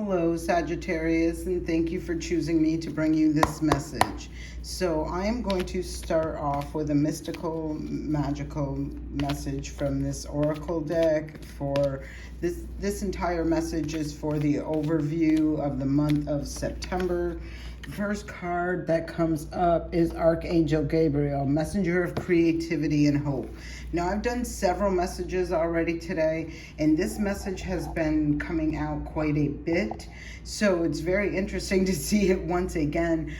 Hello, Sagittarius, and thank you for choosing me to bring you this message. So I am going to start off with a mystical, magical message from this oracle deck. For this entire message is for the overview of the month of September. The first card that comes up is Archangel Gabriel, messenger of creativity and hope. Now, I've done several messages already today, and this message has been coming out quite a bit. So it's very interesting to see it once again.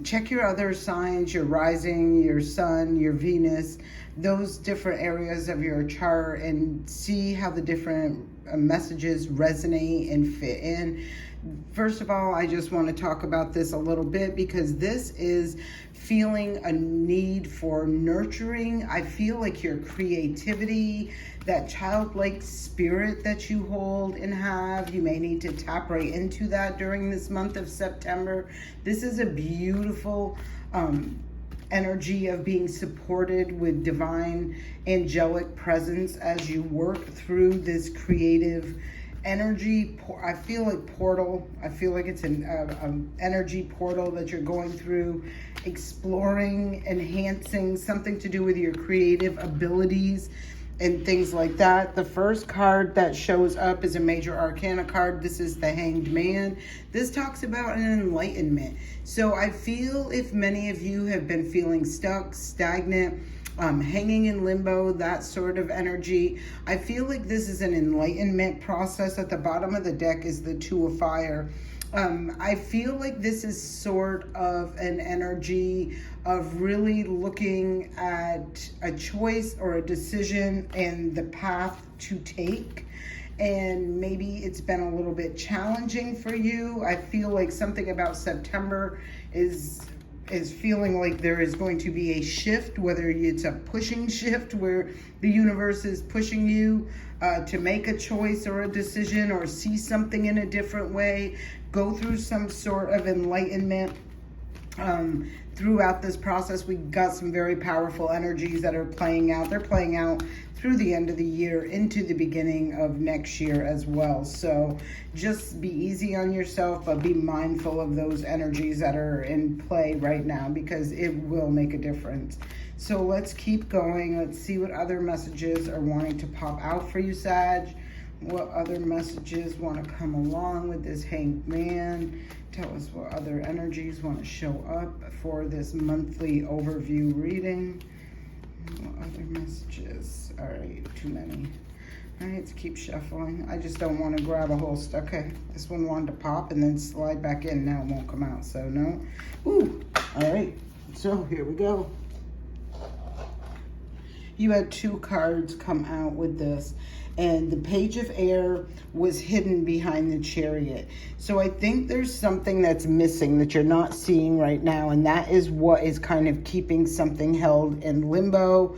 Check your other signs, your rising, your sun, your Venus, those different areas of your chart, and see how the different messages resonate and fit in. First of all, I just want to talk about this a little bit because this is feeling a need for nurturing. I feel like your creativity, that childlike spirit that you hold and have, you may need to tap right into that during this month of September. This is a beautiful energy of being supported with divine angelic presence as you work through this creative energy. I feel like portal. I feel like it's an energy portal that you're going through, exploring, enhancing, something to do with your creative abilities and things like that. The first card that shows up is a major arcana card. This is the Hanged Man. This talks about an enlightenment. So I feel if many of you have been feeling stuck, stagnant, hanging in limbo, that sort of energy, I feel like this is an enlightenment process. At the bottom of the deck is the Two of Fire. I feel like this is sort of an energy of really looking at a choice or a decision and the path to take. And maybe it's been a little bit challenging for you. I feel like something about September is feeling like there is going to be a shift, whether it's a pushing shift where the universe is pushing you to make a choice or a decision or see something in a different way, go through some sort of enlightenment. Throughout this process, we got some very powerful energies that are playing out. They're playing out through the end of the year into the beginning of next year as well. So just be easy on yourself, but be mindful of those energies that are in play right now because it will make a difference. So let's keep going. Let's see what other messages are wanting to pop out for you, Sag. What other messages want to come along with this Hanged Man? Tell us what other energies want to show up for this monthly overview reading. What other messages? All right, too many. All right, let's keep shuffling. I just don't want to grab a whole stuff. Okay, this one wanted to pop and then slide back in. Now it won't come out, so no. Ooh, all right, so here we go. You had two cards come out with this, and the Page of Air was hidden behind the Chariot. So I think there's something that's missing that you're not seeing right now, and that is what is kind of keeping something held in limbo.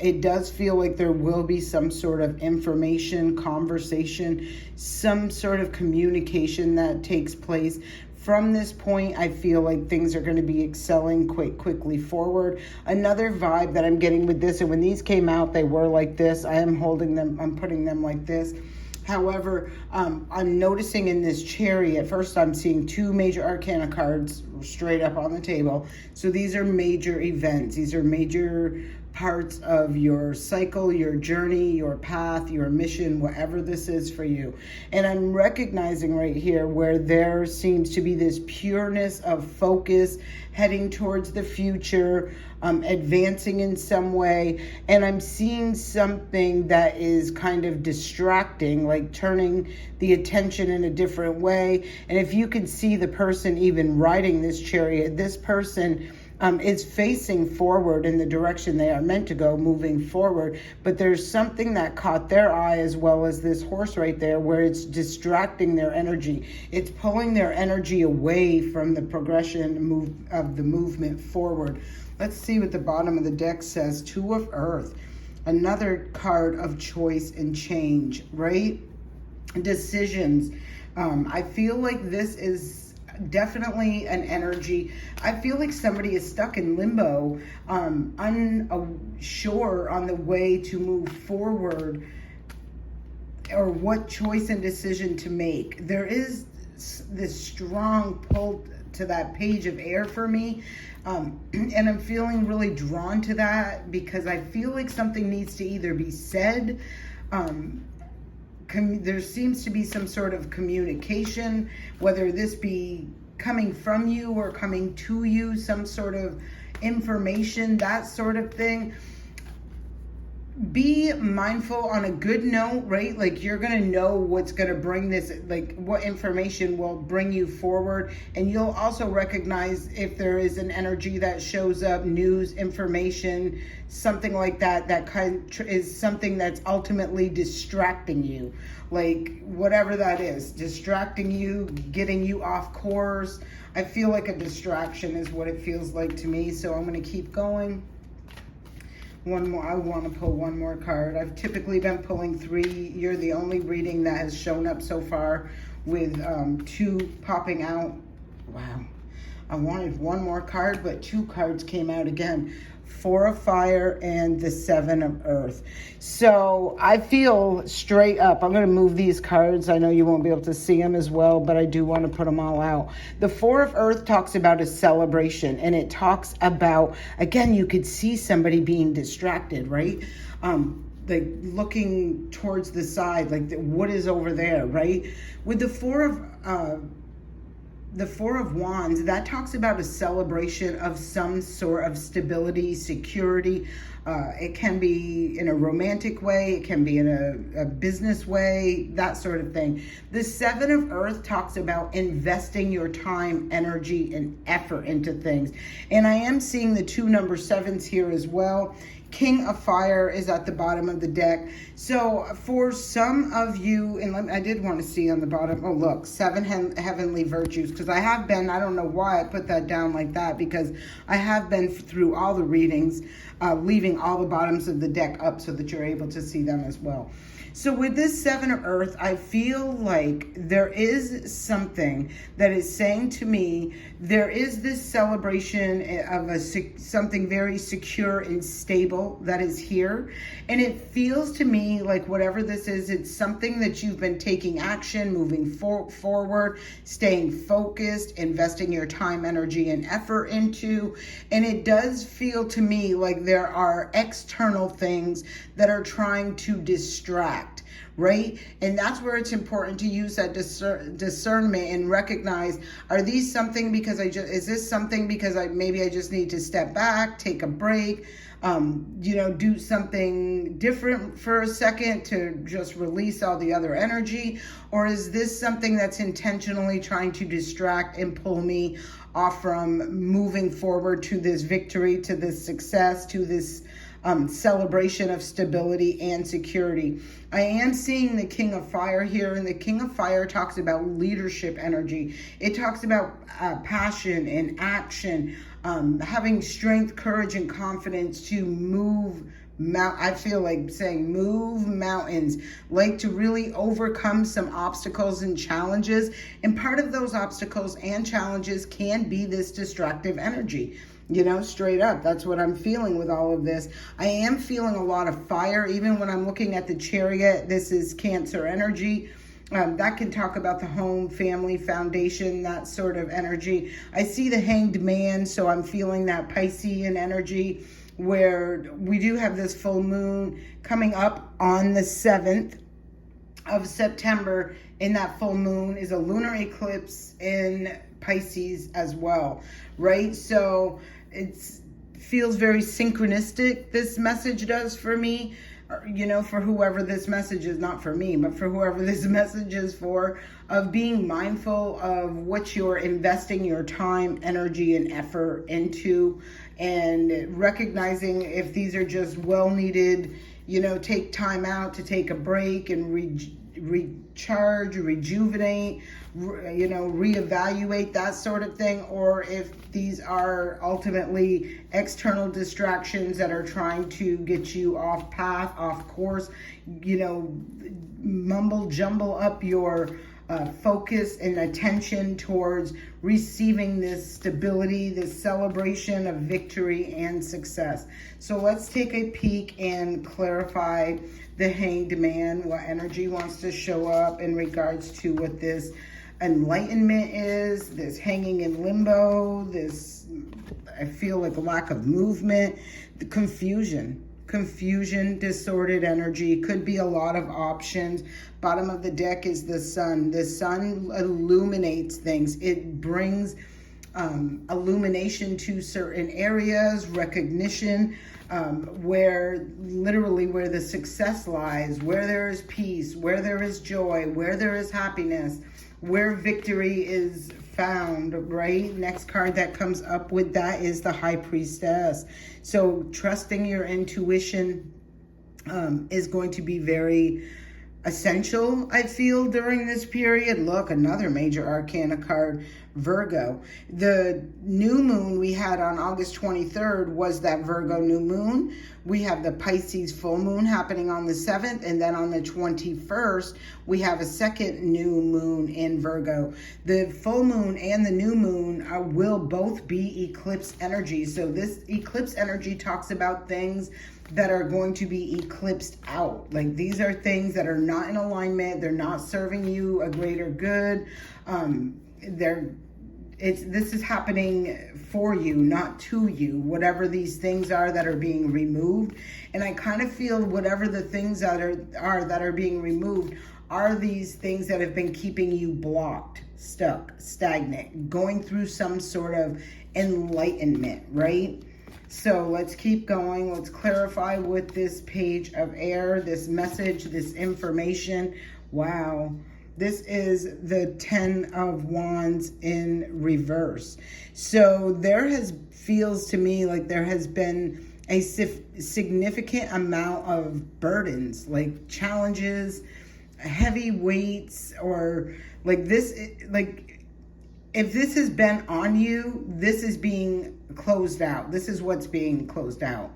It does feel like there will be some sort of information, conversation, some sort of communication that takes place. From this point, I feel like things are going to be excelling quite quickly forward. Another vibe that I'm getting with this, and when these came out, they were like this. I am holding them, I'm putting them like this. However, I'm noticing in this Chariot, first I'm seeing two major arcana cards straight up on the table. So these are major events. These are major parts of your cycle, your journey, your path, your mission, whatever this is for you. And I'm recognizing right here where there seems to be this pureness of focus, heading towards the future, advancing in some way. And I'm seeing something that is kind of distracting, like turning the attention in a different way. And if you can see the person even riding this Chariot, this person is facing forward in the direction they are meant to go, moving forward. But there's something that caught their eye, as well as this horse right there, where it's distracting their energy. It's pulling their energy away from the progression of the movement forward. Let's see what the bottom of the deck says. Two of Earth, another card of choice and change, right? Decisions. I feel like this is definitely an energy. I feel like somebody is stuck in limbo, unsure on the way to move forward. or what choice and decision to make. There is this strong pull to that page of air for me. And I'm feeling really drawn to that because I feel like something needs to either be said. There seems to be some sort of communication, whether this be coming from you or coming to you, some sort of information, that sort of thing. Be mindful on a good note, right? Like, you're going to know what's going to bring this, like what information will bring you forward. And you'll also recognize if there is an energy that shows up, news, information, something like that, that is something that's ultimately distracting you. Like, whatever that is, distracting you, getting you off course. I feel like a distraction is what it feels like to me. So I'm going to keep going. One more. I want to pull one more card. I've typically been pulling 3. You're the only reading that has shown up so far with 2 popping out. Wow. I wanted one more card, but 2 cards came out again. 4 of Fire and the 7 of Earth. So I feel straight up, I'm going to move these cards. I know you won't be able to see them as well, but I do want to put them all out. The 4 of Earth talks about a celebration, and it talks about, again, you could see somebody being distracted, right? Like looking towards the side, like what is over there, right? With the 4 of Wands, that talks about a celebration of some sort of stability, security. It can be in a romantic way, it can be in a business way, that sort of thing. The 7 of Earth talks about investing your time, energy, and effort into things. And I am seeing the 2 number 7s here as well. King of Fire is at the bottom of the deck. So for some of you, and I did want to see on the bottom, oh look, 7 heavenly virtues, because I have been, I don't know why I put that down like that, because I have been through all the readings, leaving all the bottoms of the deck up so that you're able to see them as well. So with this 7 of Earth, I feel like there is something that is saying to me, there is this celebration of something very secure and stable that is here. And it feels to me like whatever this is, it's something that you've been taking action, moving forward, staying focused, investing your time, energy, and effort into. And it does feel to me like there are external things that are trying to distract, right? And that's where it's important to use that discernment and recognize, are these something because is this something because maybe I just need to step back, take a break, do something different for a second to just release all the other energy? Or is this something that's intentionally trying to distract and pull me off from moving forward to this victory, to this success, to this celebration of stability and security? I am seeing the King of Fire here, and the King of Fire talks about leadership energy. It talks about passion and action, having strength, courage, and confidence to move. I feel like saying move mountains, like to really overcome some obstacles and challenges. And part of those obstacles and challenges can be this destructive energy. Straight up, that's what I'm feeling with all of this. I am feeling a lot of fire, even when I'm looking at the Chariot. This is Cancer energy. That can talk about the home, family, foundation, that sort of energy. I see the Hanged Man, so I'm feeling that Piscean energy, where we do have this full moon coming up on the 7th of September. In that full moon is a lunar eclipse in Pisces as well, right? So it feels very synchronistic, this message does for me, for whoever this message is, not for me, but for whoever this message is for, of being mindful of what you're investing your time, energy, and effort into, and recognizing if these are just well-needed, take time out to take a break and recharge, rejuvenate, reevaluate, that sort of thing, or if these are ultimately external distractions that are trying to get you off path, off course, mumble jumble up your focus and attention towards receiving this stability, this celebration of victory and success. So let's take a peek and clarify the Hanged Man, what energy wants to show up in regards to what this enlightenment is, this hanging in limbo, this, I feel like a lack of movement, the confusion, distorted energy, could be a lot of options. Bottom of the deck is the sun. The sun illuminates things. It brings illumination to certain areas, recognition, where the success lies, where there is peace, where there is joy, where there is happiness, where victory is found, right? Next card that comes up with that is the High Priestess. So trusting your intuition is going to be very essential, I feel, during this period. Look, another major arcana card, Virgo. The new moon we had on August 23rd was that Virgo new moon. We have the Pisces full moon happening on the 7th, and then on the 21st, we have a second new moon in Virgo. The full moon and the new moon will both be eclipse energy. So this eclipse energy talks about things that are going to be eclipsed out. Like, these are things that are not in alignment. They're not serving you a greater good. This is happening for you, not to you, whatever these things are that are being removed. And I kind of feel whatever the things that are being removed are these things that have been keeping you blocked, stuck, stagnant, going through some sort of enlightenment, right? So let's keep going. Let's clarify with this Page of Air, this message, this information. Wow. This is the 10 of Wands in reverse. So feels to me like there has been a significant amount of burdens, like challenges, heavy weights, or like this, like if this has been on you, this is being closed out. This is what's being closed out.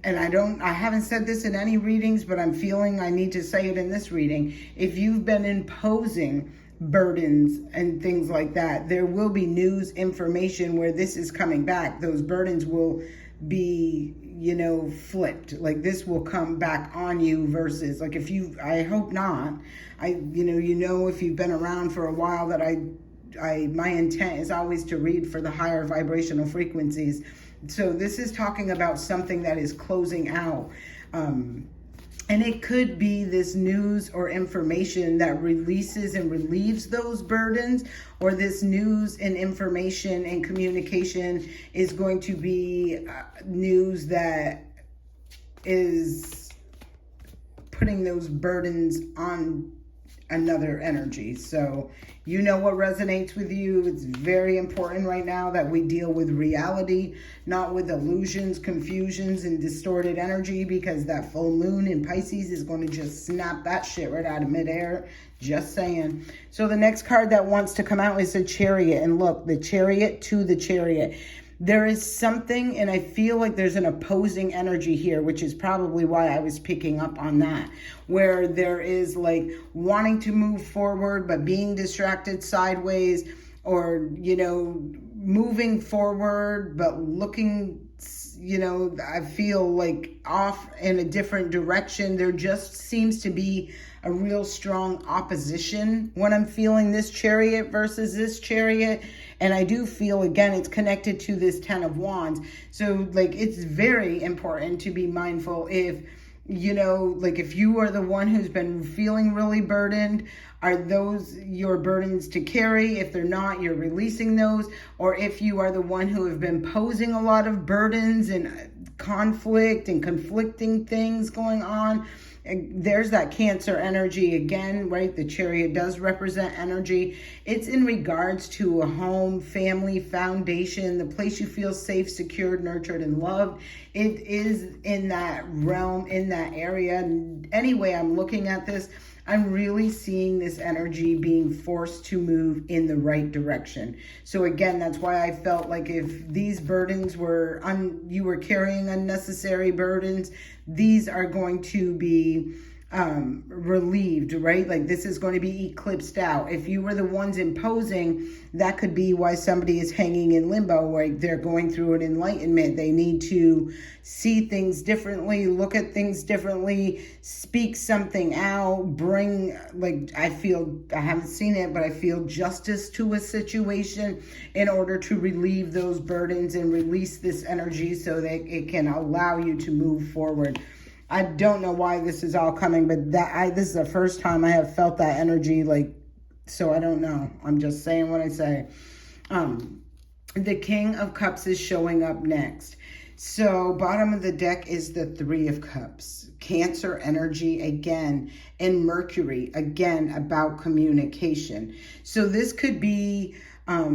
And I haven't said this in any readings, but I'm feeling I need to say it in this reading. If you've been imposing burdens and things like that, there will be news information where this is coming back. Those burdens will be, flipped. Like, this will come back on you versus, like, I hope not. If you've been around for a while, that my intent is always to read for the higher vibrational frequencies. So this is talking about something that is closing out. And it could be this news or information that releases and relieves those burdens, or this news and information and communication is going to be news that is putting those burdens on another energy. So you know what resonates with you. It's very important right now that we deal with reality, not with illusions, confusions, and distorted energy, because that full moon in Pisces is going to just snap that shit right out of midair. Just saying. So the next card that wants to come out is the Chariot. And look, the Chariot to the Chariot. There is something, and I feel like there's an opposing energy here, which is probably why I was picking up on that, where there is like wanting to move forward, but being distracted sideways, or, moving forward, but looking, I feel like off in a different direction. There just seems to be a real strong opposition when I'm feeling this Chariot versus this Chariot. And I do feel, again, it's connected to this 10 of Wands. So, like, it's very important to be mindful if, if you are the one who's been feeling really burdened, are those your burdens to carry? If they're not, you're releasing those. Or if you are the one who have been posing a lot of burdens and conflict and conflicting things going on, there's that Cancer energy again, right? The Chariot does represent energy. It's in regards to a home, family, foundation, the place you feel safe, secured, nurtured, and loved. It is in that realm, in that area. Anyway, I'm looking at this, I'm really seeing this energy being forced to move in the right direction. So again, that's why I felt like if these burdens were, you were carrying unnecessary burdens, these are going to be relieved, right? Like this is going to be eclipsed out. If you were the ones imposing, that could be why somebody is hanging in limbo, like they're going through an enlightenment. They need to see things differently, look at things differently, speak something out, bring, like, I haven't seen it, but I feel justice to a situation in order to relieve those burdens and release this energy so that it can allow you to move forward. I don't know why this is all coming, but this is the first time I have felt that energy, like, so I don't know. I'm just saying what I say. The King of Cups is showing up next. So bottom of the deck is the Three of Cups. Cancer energy again, and Mercury again about communication. So this could be, I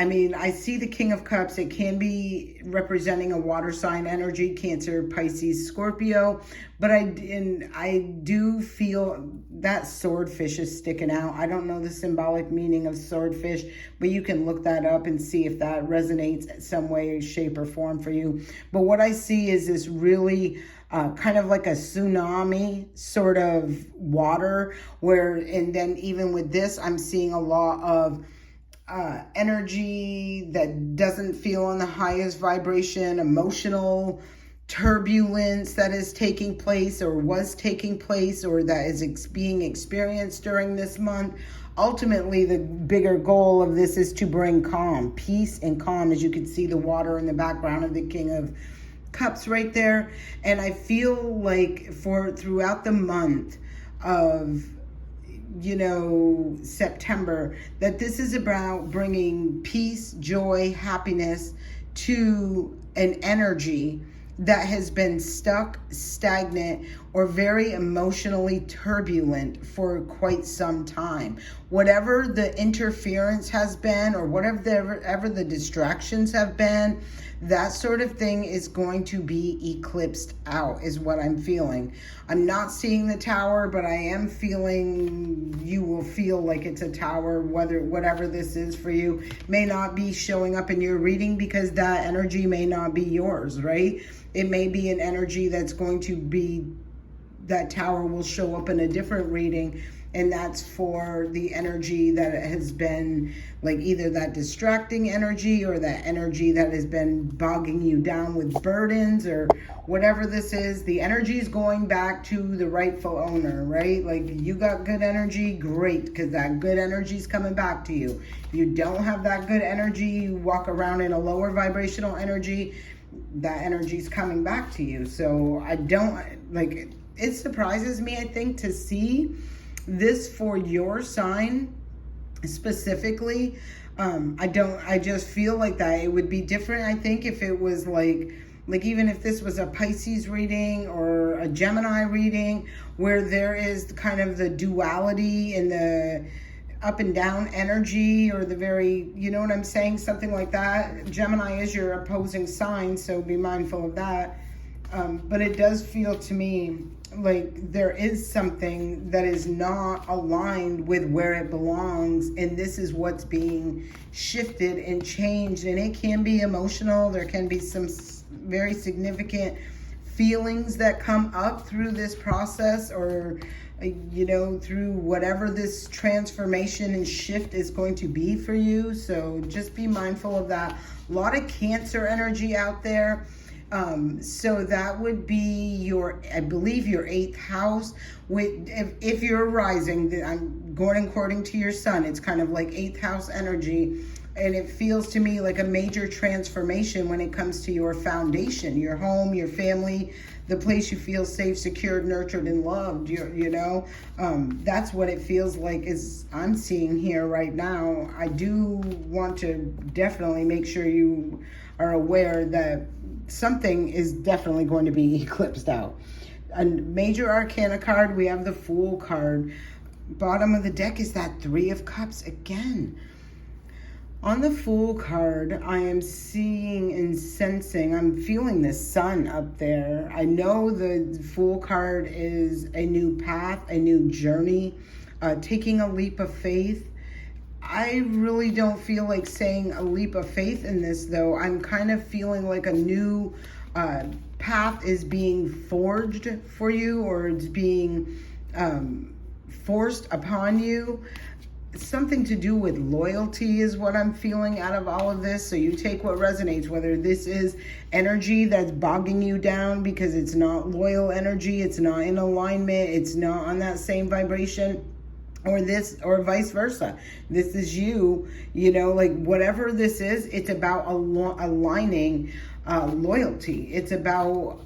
mean, I see the King of Cups. It can be representing a water sign energy, Cancer, Pisces, Scorpio. But I do feel that swordfish is sticking out. I don't know the symbolic meaning of swordfish, but you can look that up and see if that resonates some way, shape, or form for you. But what I see is this really kind of like a tsunami sort of water and then even with this, I'm seeing a lot of energy that doesn't feel on the highest vibration, emotional turbulence that is taking place or was taking place or that is being experienced during this month. Ultimately, the bigger goal of this is to bring calm, peace and calm, as you can see the water in the background of the King of Cups right there. And I feel like throughout the month of September, that this is about bringing peace, joy, happiness to an energy that has been stuck, stagnant, or very emotionally turbulent for quite some time. Whatever the interference has been, or whatever the distractions have been, that sort of thing is going to be eclipsed out, is what I'm feeling. I'm not seeing the tower, but I am feeling you will feel like it's a tower, whatever this is for you. May not be showing up in your reading because that energy may not be yours, right? It may be an energy that's going to be, that tower will show up in a different reading, and that's for the energy that has been like either that distracting energy or that energy that has been bogging you down with burdens or whatever this is. The energy is going back to the rightful owner, right? Like you got good energy, great, because that good energy is coming back to you. You don't have that good energy, you walk around in a lower vibrational energy, that energy is coming back to you. So it surprises me, I think, to see this for your sign specifically. I just feel like that it would be different, I think, if it was like even if this was a Pisces reading or a Gemini reading, where there is kind of the duality and the up and down energy, or the very, you know what I'm saying, something like that. Gemini is your opposing sign, so be mindful of that. But it does feel to me like there is something that is not aligned with where it belongs, and this is what's being shifted and changed. And it can be emotional. There can be some very significant feelings that come up through this process, or through whatever this transformation and shift is going to be for you. So just be mindful of that. A lot of Cancer energy out there. So that would be I believe your 8th house. If you're rising, I'm going according to your sun. It's kind of like 8th house energy. And it feels to me like a major transformation when it comes to your foundation, your home, your family, the place you feel safe, secured, nurtured, and loved. That's what it feels like is I'm seeing here right now. I do want to definitely make sure you are aware that something is definitely going to be eclipsed out. A major arcana card, we have the Fool card. Bottom of the deck is that Three of Cups again. On the Fool card, I am seeing and sensing, I'm feeling the sun up there. I know the Fool card is a new path, a new journey, taking a leap of faith. I really don't feel like saying a leap of faith in this, though. I'm kind of feeling like a new path is being forged for you, or it's being forced upon you. Something to do with loyalty is what I'm feeling out of all of this. So you take what resonates, whether this is energy that's bogging you down because it's not loyal energy, it's not in alignment, it's not on that same vibration, or this, or vice versa. This is you, you know, like whatever this is, it's about aligning loyalty. It's about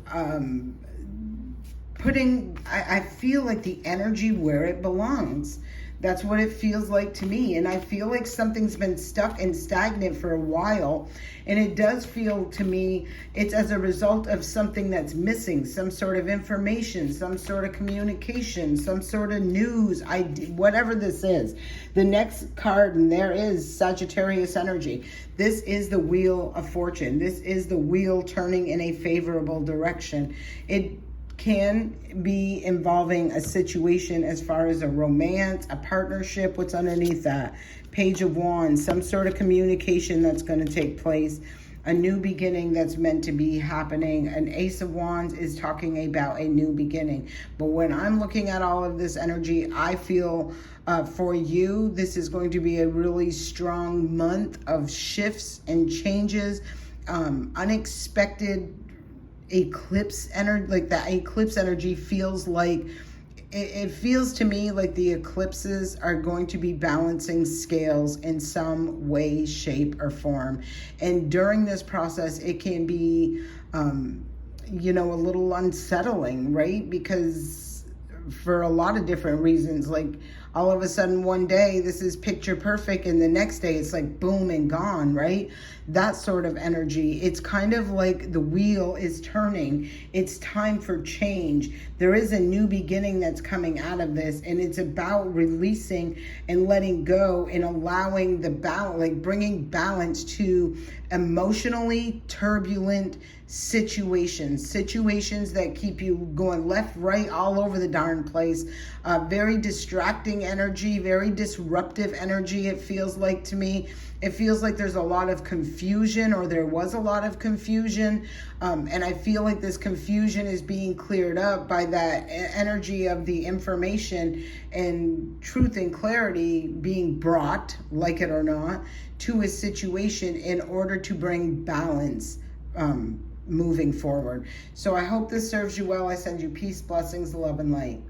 putting, I feel like the energy where it belongs. That's what it feels like to me. And I feel like something's been stuck and stagnant for a while. And it does feel to me, it's as a result of something that's missing, some sort of information, some sort of communication, some sort of news, whatever this is. The next card, and there is Sagittarius energy. This is the wheel of fortune. This is the wheel turning in a favorable direction. It can be involving a situation as far as a romance, a partnership. What's underneath that? Page of Wands, some sort of communication that's going to take place, a new beginning that's meant to be happening. An Ace of Wands is talking about a new beginning. But when I'm looking at all of this energy, I feel for you, this is going to be a really strong month of shifts and changes, unexpected eclipse energy. Like that eclipse energy feels like, it feels to me like the eclipses are going to be balancing scales in some way, shape, or form. And during this process, it can be, you know, a little unsettling, right? Because for a lot of different reasons, like all of a sudden one day this is picture perfect and the next day it's like boom and gone, right? That sort of energy. It's kind of like the wheel is turning. It's time for change. There is a new beginning that's coming out of this, and it's about releasing and letting go and allowing the balance, like bringing balance to emotionally turbulent situations that keep you going left, right, all over the darn place. Very distracting energy, very disruptive energy, it feels like to me. It feels like there's a lot of confusion, or there was a lot of confusion. And I feel like this confusion is being cleared up by that energy of the information and truth and clarity being brought, like it or not, to a situation in order to bring balance moving forward. So I hope this serves you well. I send you peace, blessings, love, and light.